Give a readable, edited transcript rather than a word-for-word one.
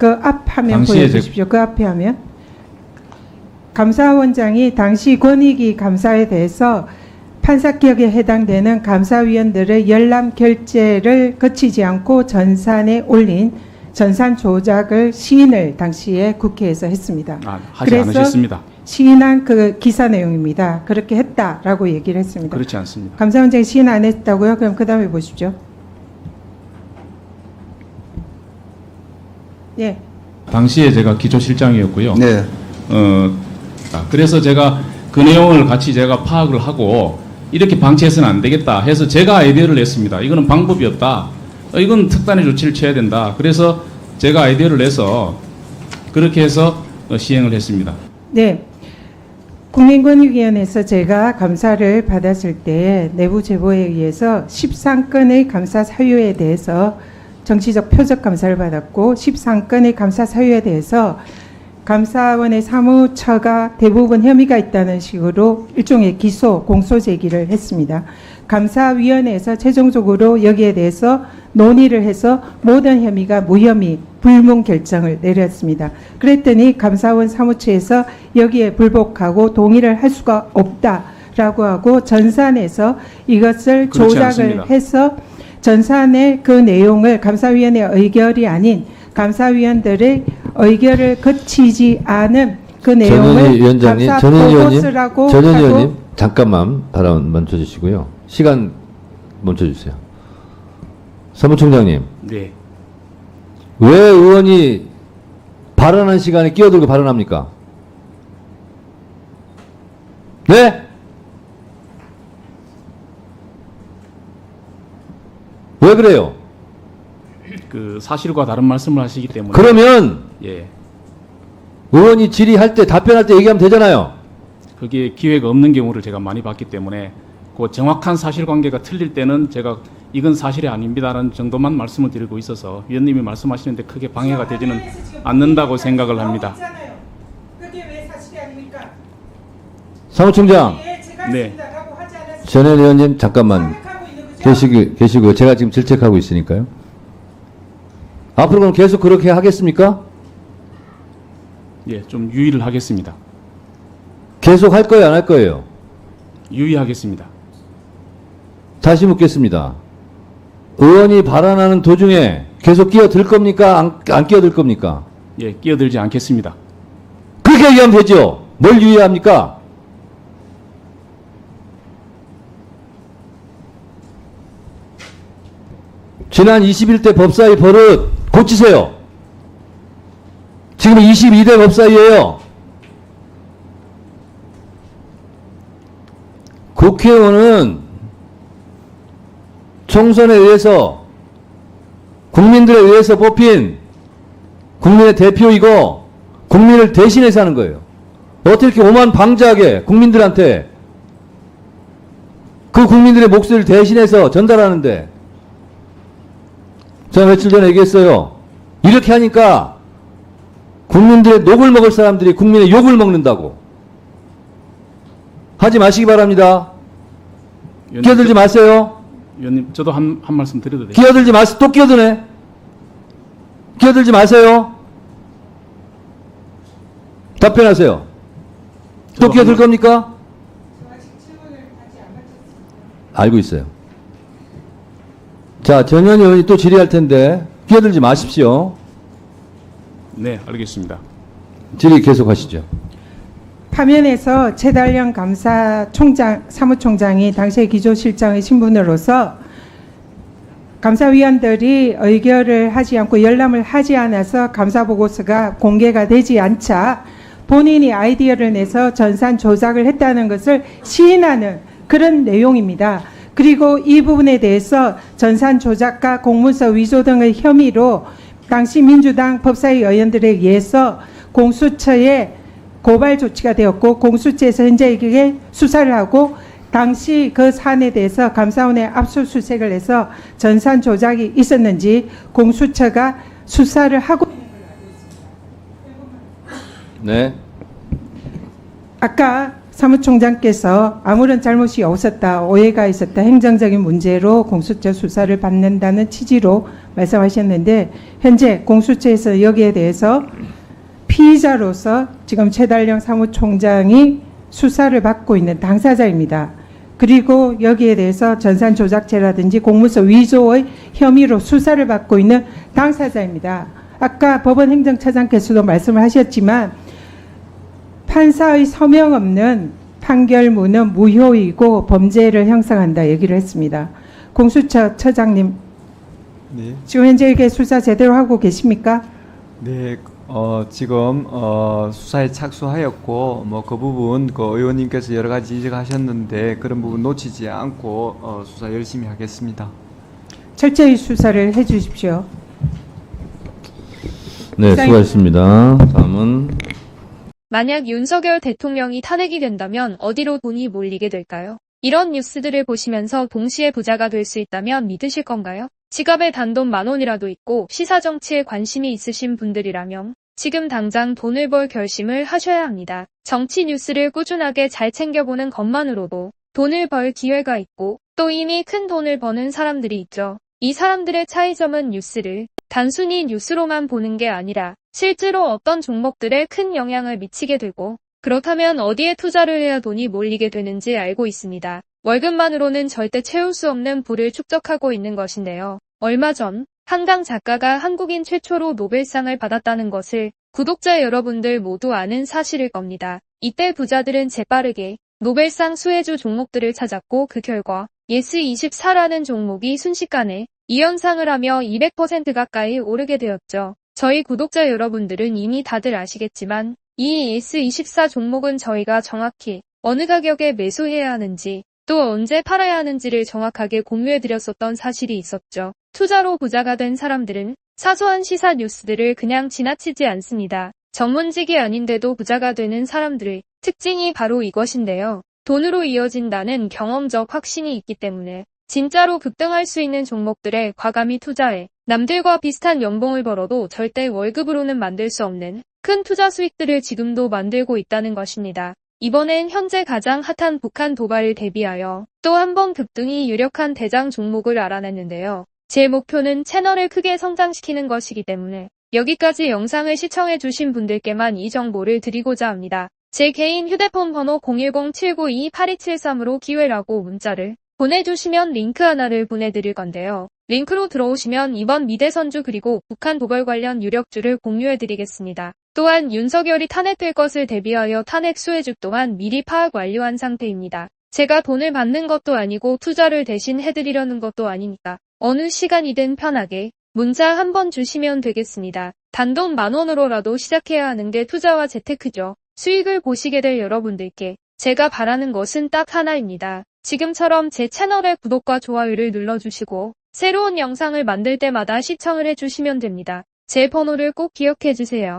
그 앞 화면 당시에 보여주십시오. 그 앞에 화면. 감사원장이 당시 권익위 감사에 대해서 판사격에 해당되는 감사위원들의 열람 결재를 거치지 않고 전산에 올린 전산 조작을 시인을 당시에 국회에서 했습니다. 하지 그래서 않으셨습니다. 시인한 그 기사 내용입니다. 그렇게 했다라고 얘기를 했습니다. 그렇지 않습니다. 감사원장이 시인 안 했다고요? 그럼 그 다음에 보십시오. 예. 당시에 제가 기조실장이었고요. 네. 그래서 제가 그 내용을 같이 제가 파악을 하고 이렇게 방치해서는 안 되겠다 해서 제가 아이디어를 냈습니다. 이거는 방법이 없다. 이건 특단의 조치를 취해야 된다. 그래서 제가 아이디어를 내서 그렇게 해서 시행을 했습니다. 네. 국민권익위원회에서 제가 감사를 받았을 때 내부 제보에 의해서 13건의 감사 사유에 대해서 정치적 표적 감사를 받았고 13건의 감사 사유에 대해서 감사원의 사무처가 대부분 혐의가 있다는 식으로 일종의 기소, 공소 제기를 했습니다. 감사위원회에서 최종적으로 여기에 대해서 논의를 해서 모든 혐의가 무혐의, 불문 결정을 내렸습니다. 그랬더니 감사원 사무처에서 여기에 불복하고 동의를 할 수가 없다라고 하고 전산에서 이것을 조작을 않습니다. 해서 전산의 그 내용을 감사위원회 의결이 아닌 감사위원들의 의결을 거치지 않은 그 내용을 전현희 위원장님, 감사 전현희 보고서라고 의원님 하고 잠깐만 발언 멈춰주시고요. 시간 멈춰주세요. 사무총장님, 네. 왜 의원이 발언한 시간에 끼어들고 발언합니까? 네? 왜 그래요? 그 사실과 다른 말씀을 하시기 때문에 그러면 예. 의원이 질의할 때 답변할 때 얘기하면 되잖아요. 그게 기회가 없는 경우를 제가 많이 봤기 때문에 그 정확한 사실관계가 틀릴 때는 제가 이건 사실이 아닙니다라는 정도만 말씀을 드리고 있어서 위원님이 말씀하시는데 크게 방해가 되지는 않는다고 생각을 합니다. 그게 왜 사실이 아닙니까? 사무총장, 네. 전현 의원님 잠깐만 계시고 제가 지금 질책하고 있으니까요. 앞으로 그럼 계속 그렇게 하겠습니까? 예, 좀 유의를 하겠습니다. 계속 할 거예요, 안 할 거예요? 유의하겠습니다. 다시 묻겠습니다. 의원이 발언하는 도중에 계속 끼어들 겁니까? 안 끼어들 겁니까? 예, 끼어들지 않겠습니다. 그렇게 얘기하면 되죠. 뭘 유의합니까? 지난 21대 법사위 버릇 고치세요. 지금 22대 법사위예요. 국회의원은 총선에 의해서 국민들에 의해서 뽑힌 국민의 대표이고 국민을 대신해서 하는 거예요. 어떻게 이렇게 오만방자하게 국민들한테 그 국민들의 목소리를 대신해서 전달하는데 제가 며칠 전에 얘기했어요. 이렇게 하니까 국민들의 녹을 먹을 사람들이 국민의 욕을 먹는다고. 하지 마시기 바랍니다. 끼어들지 마세요. 위원님, 저도 한 말씀 드려도 돼요? 끼어들지 마세요. 또 끼어드네. 끼어들지 마세요. 답변하세요. 또 끼어들 겁니까? 알고 있어요. 자, 전현희 의원이 또 질의할 텐데 끼어들지 마십시오. 네, 알겠습니다. 질의 계속하시죠. 화면에서 최달령 사무총장이 당시의 기조실장의 신분으로서 감사위원들이 의결을 하지 않고 열람을 하지 않아서 감사보고서가 공개가 되지 않자 본인이 아이디어를 내서 전산 조작을 했다는 것을 시인하는 그런 내용입니다. 그리고 이 부분에 대해서 전산 조작과 공문서 위조 등의 혐의로 당시 민주당 법사위 의원들에 의해서 공수처에 고발 조치가 되었고 공수처에서 현재 이게 수사를 하고 당시 그 사안에 대해서 감사원에 압수수색을 해서 전산 조작이 있었는지 공수처가 수사를 하고 네. 아까 사무총장께서 아무런 잘못이 없었다, 오해가 있었다, 행정적인 문제로 공수처 수사를 받는다는 취지로 말씀하셨는데 현재 공수처에서 여기에 대해서 피의자로서 지금 최달령 사무총장이 수사를 받고 있는 당사자입니다. 그리고 여기에 대해서 전산 조작죄라든지 공문서 위조의 혐의로 수사를 받고 있는 당사자입니다. 아까 법원 행정처장께서도 말씀을 하셨지만 판사의 서명 없는 판결문은 무효이고 범죄를 형성한다 얘기를 했습니다. 공수처 처장님, 네. 지금 현재 이게 수사 제대로 하고 계십니까? 네, 지금 수사에 착수하였고 뭐 그 부분 그 의원님께서 여러 가지 지적하셨는데 그런 부분 놓치지 않고 수사 열심히 하겠습니다. 철저히 수사를 해 주십시오. 네, 수고하셨습니다. 다음은 만약 윤석열 대통령이 탄핵이 된다면 어디로 돈이 몰리게 될까요? 이런 뉴스들을 보시면서 동시에 부자가 될 수 있다면 믿으실 건가요? 지갑에 단돈 10,000원이라도 있고 시사정치에 관심이 있으신 분들이라면 지금 당장 돈을 벌 결심을 하셔야 합니다. 정치 뉴스를 꾸준하게 잘 챙겨보는 것만으로도 돈을 벌 기회가 있고 또 이미 큰 돈을 버는 사람들이 있죠. 이 사람들의 차이점은 뉴스를 단순히 뉴스로만 보는 게 아니라 실제로 어떤 종목들에 큰 영향을 미치게 되고 그렇다면 어디에 투자를 해야 돈이 몰리게 되는지 알고 있습니다. 월급만으로는 절대 채울 수 없는 부를 축적하고 있는 것인데요. 얼마 전 한강 작가가 한국인 최초로 노벨상을 받았다는 것을 구독자 여러분들 모두 아는 사실일 겁니다. 이때 부자들은 재빠르게 노벨상 수혜주 종목들을 찾았고 그 결과 예스24라는 종목이 순식간에 2연상을 하며 200% 가까이 오르게 되었죠. 저희 구독자 여러분들은 이미 다들 아시겠지만 이 예스24 종목은 저희가 정확히 어느 가격에 매수해야 하는지 또 언제 팔아야 하는지를 정확하게 공유해드렸었던 사실이 있었죠. 투자로 부자가 된 사람들은 사소한 시사 뉴스들을 그냥 지나치지 않습니다. 전문직이 아닌데도 부자가 되는 사람들의 특징이 바로 이것인데요. 돈으로 이어진다는 경험적 확신이 있기 때문에 진짜로 급등할 수 있는 종목들에 과감히 투자해 남들과 비슷한 연봉을 벌어도 절대 월급으로는 만들 수 없는 큰 투자 수익들을 지금도 만들고 있다는 것입니다. 이번엔 현재 가장 핫한 북한 도발을 대비하여 또 한 번 급등이 유력한 대장 종목을 알아냈는데요. 제 목표는 채널을 크게 성장시키는 것이기 때문에 여기까지 영상을 시청해주신 분들께만 이 정보를 드리고자 합니다. 제 개인 휴대폰 번호 010-792-8273으로 기회라고 문자를 보내주시면 링크 하나를 보내드릴 건데요. 링크로 들어오시면 이번 미대선주 그리고 북한 도발 관련 유력주를 공유해드리겠습니다. 또한 윤석열이 탄핵될 것을 대비하여 탄핵 수혜주 또한 미리 파악 완료한 상태입니다. 제가 돈을 받는 것도 아니고 투자를 대신 해드리려는 것도 아니니까 어느 시간이든 편하게 문자 한번 주시면 되겠습니다. 단돈 10,000원으로라도 시작해야 하는 게 투자와 재테크죠. 수익을 보시게 될 여러분들께 제가 바라는 것은 딱 하나입니다. 지금처럼 제 채널의 구독과 좋아요를 눌러주시고 새로운 영상을 만들 때마다 시청을 해주시면 됩니다. 제 번호를 꼭 기억해주세요.